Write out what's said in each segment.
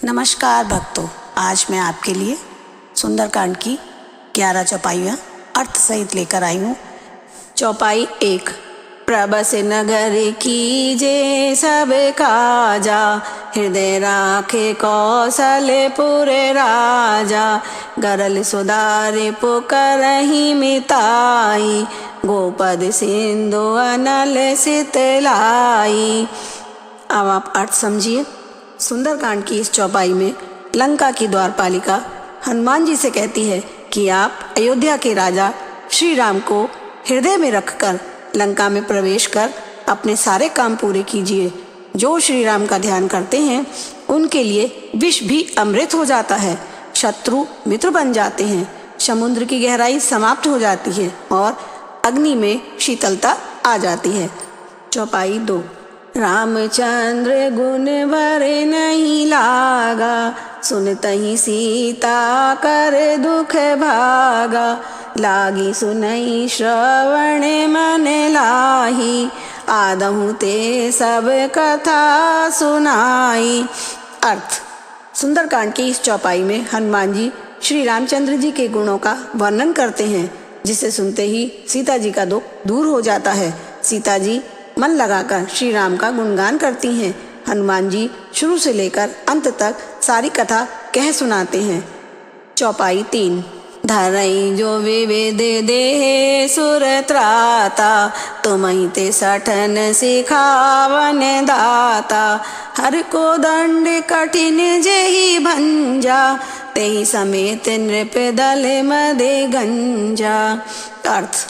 नमस्कार भक्तों, आज मैं आपके लिए सुंदरकांड की 11 चौपाइयाँ अर्थ सहित लेकर आई हूँ। चौपाई 1। प्रबस नगर कीजे सब काजा, हृदय राखे कौशलपुर राजा। गरल सुधारे पुकरहि मिताई, गोपद सिंधु अनल सितलाई। अब आप अर्थ समझिए। सुंदरकांड की इस चौपाई में लंका की द्वारपालिका हनुमान जी से कहती है कि आप अयोध्या के राजा श्री राम को हृदय में रखकर लंका में प्रवेश कर अपने सारे काम पूरे कीजिए। जो श्री राम का ध्यान करते हैं उनके लिए विष भी अमृत हो जाता है, शत्रु मित्र बन जाते हैं, समुद्र की गहराई समाप्त हो जाती है और अग्नि में शीतलता आ जाती है। चौपाई 2। रामचंद्र गुण भरे नहीं लागा, सुनतहि सीता कर दुख भागा। लागी सुनई श्रवण मन लाही, आदहु ते सब कथा सुनाई। अर्थ। सुंदरकांड की इस चौपाई में हनुमान जी श्री रामचंद्र जी के गुणों का वर्णन करते हैं, जिसे सुनते ही सीता जी का दुख दूर हो जाता है। सीता जी मन लगाकर श्री राम का गुणगान करती हैं। हनुमान जी शुरू से लेकर अंत तक सारी कथा कह सुनाते हैं। चौपाई 3। धरई जो विविध देह सुर त्राता, तुमहि ते सठन सिखावन दाता। हर को दंड कठिन जेहि भंजा, तेहि समेत नृप दल मदे गंजा। अर्थ।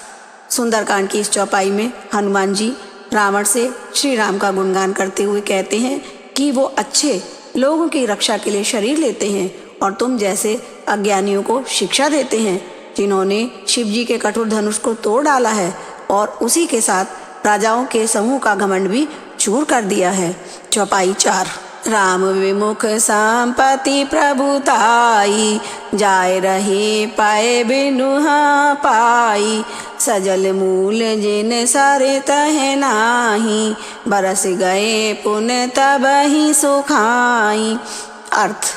सुंदरकांड की इस चौपाई में हनुमान जी रावण से श्री राम का गुणगान करते हुए कहते हैं कि वो अच्छे लोगों की रक्षा के लिए शरीर लेते हैं और तुम जैसे अज्ञानियों को शिक्षा देते हैं, जिन्होंने शिव जी के कठोर धनुष को तोड़ डाला है और उसी के साथ राजाओं के समूह का घमंड भी चूर कर दिया है। चौपाई 4। राम विमुख संपत्ति प्रभुताई, जाय रहे पाए बिनुहा पाई। सजल मूल जिन सरे तह नाही, बरस गए पुन तब ही सुखाई। अर्थ।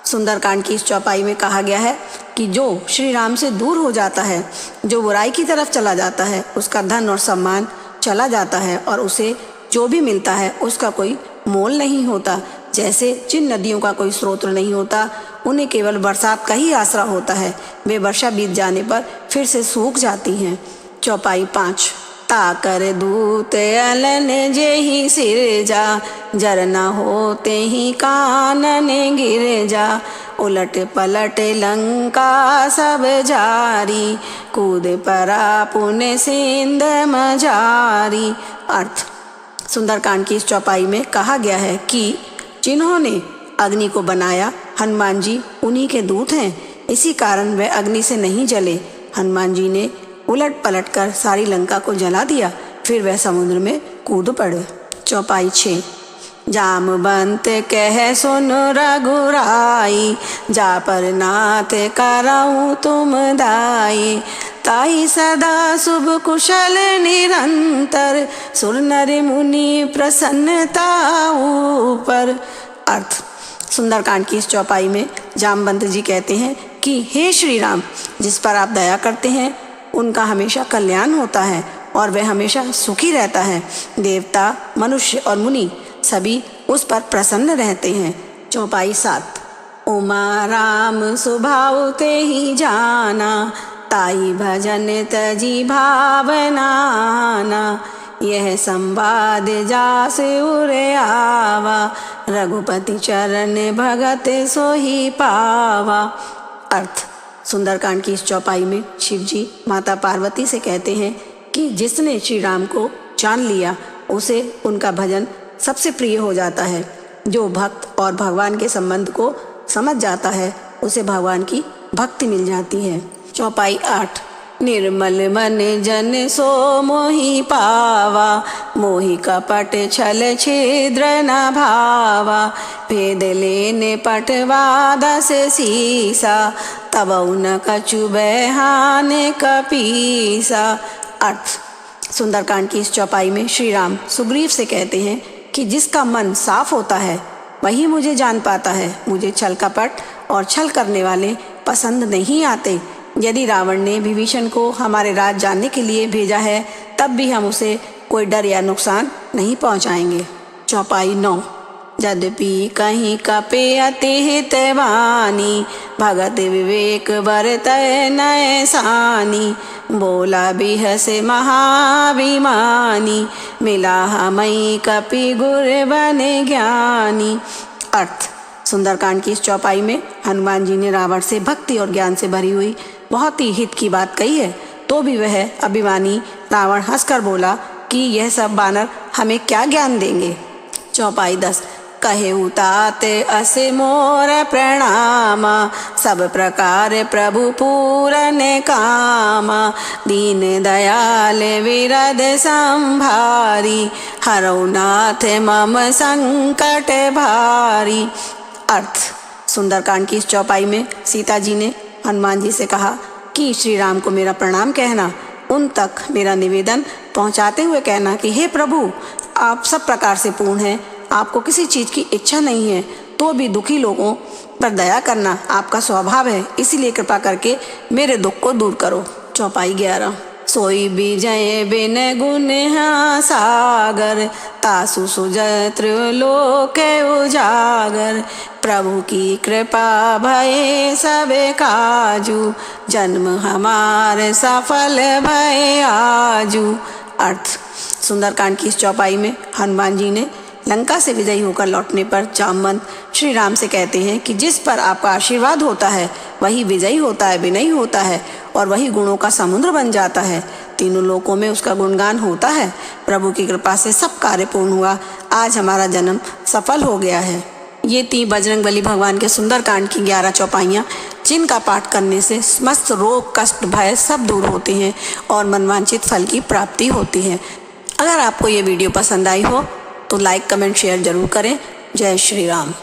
सुंदरकांड की इस चौपाई में कहा गया है कि जो श्री राम से दूर हो जाता है, जो बुराई की तरफ चला जाता है, उसका धन और सम्मान चला जाता है और उसे जो भी मिलता है उसका कोई मोल नहीं होता। जैसे जिन नदियों का कोई स्रोत नहीं होता, उन्हें केवल बरसात का ही आसरा होता है, वे वर्षा बीत जाने पर फिर से सूख जाती हैं। चौपाई 5। ताकर दूत अलन जेहि सिरजा, जर न होते ही कानन गिर जा। उलट पलट लंका सब जारी, कूद परा पुन सिंध मजारी। अर्थ। सुंदरकांड की इस चौपाई में कहा गया है कि जिन्होंने अग्नि को बनाया, हनुमान जी उन्हीं के दूत हैं, इसी कारण वे अग्नि से नहीं जले। हनुमान जी ने उलट पलट कर सारी लंका को जला दिया, फिर वह समुद्र में कूद पड़े। चौपाई 6। जामवंत कह सुन रघुराई, जा पर नाथ करऊँ तुम दाई। ताई सदा शुभ कुशल निरंतर, सुर नर मुनि प्रसन्नता ऊपर। अर्थ। सुंदरकांड की इस चौपाई में जामवंत जी कहते हैं कि हे श्री राम, जिस पर आप दया करते हैं उनका हमेशा कल्याण होता है और वह हमेशा सुखी रहता है। देवता, मनुष्य और मुनि सभी उस पर प्रसन्न रहते हैं। चौपाई 7। उमा राम स्वभाव ते ही जाना, ताई भजन तजी भावना। यह संवाद जास उरे आवा, रघुपति चरण भगत सोही पावा। अर्थ। सुंदरकांड की इस चौपाई में शिव जी माता पार्वती से कहते हैं कि जिसने श्री राम को जान लिया उसे उनका भजन सबसे प्रिय हो जाता है। जो भक्त और भगवान के संबंध को समझ जाता है उसे भगवान की भक्ति मिल जाती है। चौपाई 8। निर्मल मन जन सो मोहि पावा, मोहि कपट छल छिद्र न भावा। भेद लेने पटवादस सीसा, तब न कछु बहाने कपीसा। अर्थ। सुंदरकांड की इस चौपाई में श्री राम सुग्रीव से कहते हैं कि जिसका मन साफ होता है वही मुझे जान पाता है। मुझे छल कपट और छल करने वाले पसंद नहीं आते। यदि रावण ने विभीषण को हमारे राज जानने के लिए भेजा है, तब भी हम उसे कोई डर या नुकसान नहीं पहुंचाएंगे। चौपाई 9। यद्यपि कहीं कपे अति हित वाणी, भगत विवेक बरतय नय सानी, बोला बिहस महाभिमानी, मिला हमई कपि गुर बन ज्ञानी। अर्थ: सुंदरकांड की इस चौपाई में हनुमान जी ने रावण से भक्ति और ज्ञान से भरी हुई बहुत ही हित की बात कही है, तो भी वह अभिमानी रावण हंसकर बोला कि यह सब बानर हमें क्या ज्ञान देंगे। चौपाई 10। कहेउ तात अस मोर प्रणाम, सब प्रकार प्रभु पूरन काम, दीन दयाल विरद संभारी, हरौ नाथ मम संकट भारी। अर्थ: सुंदरकांड की इस चौपाई में सीता जी ने हनुमान जी से कहा कि श्री राम को मेरा प्रणाम कहना, उन तक मेरा निवेदन पहुंचाते हुए कहना कि हे प्रभु, आप सब प्रकार से पूर्ण हैं, आपको किसी चीज़ की इच्छा नहीं है, तो भी दुखी लोगों पर दया करना आपका स्वभाव है, इसीलिए कृपा करके मेरे दुख को दूर करो। चौपाई 11। सोई विजय बिन गुण सागर, तासु सुजत्र लोक उजागर, प्रभु की कृपा भय सब काजू, जन्म हमार सफल भय आजू। अर्थ: सुंदरकांड की इस चौपाई में हनुमान जी ने लंका से विजयी होकर लौटने पर जामवंत श्री राम से कहते हैं कि जिस पर आपका आशीर्वाद होता है वही विजयी होता है, विनयी होता है और वही गुणों का समुद्र बन जाता है। तीनों लोकों में उसका गुणगान होता है। प्रभु की कृपा से सब कार्य पूर्ण हुआ। आज हमारा जन्म सफल हो गया है। ये थी बजरंगबली भगवान के सुंदरकांड की 11 चौपाइयाँ, जिनका पाठ करने से समस्त रोग कष्ट भय सब दूर होते हैं और मनवांछित फल की प्राप्ति होती है। अगर आपको ये वीडियो पसंद आई हो तो लाइक कमेंट शेयर जरूर करें। जय श्री राम।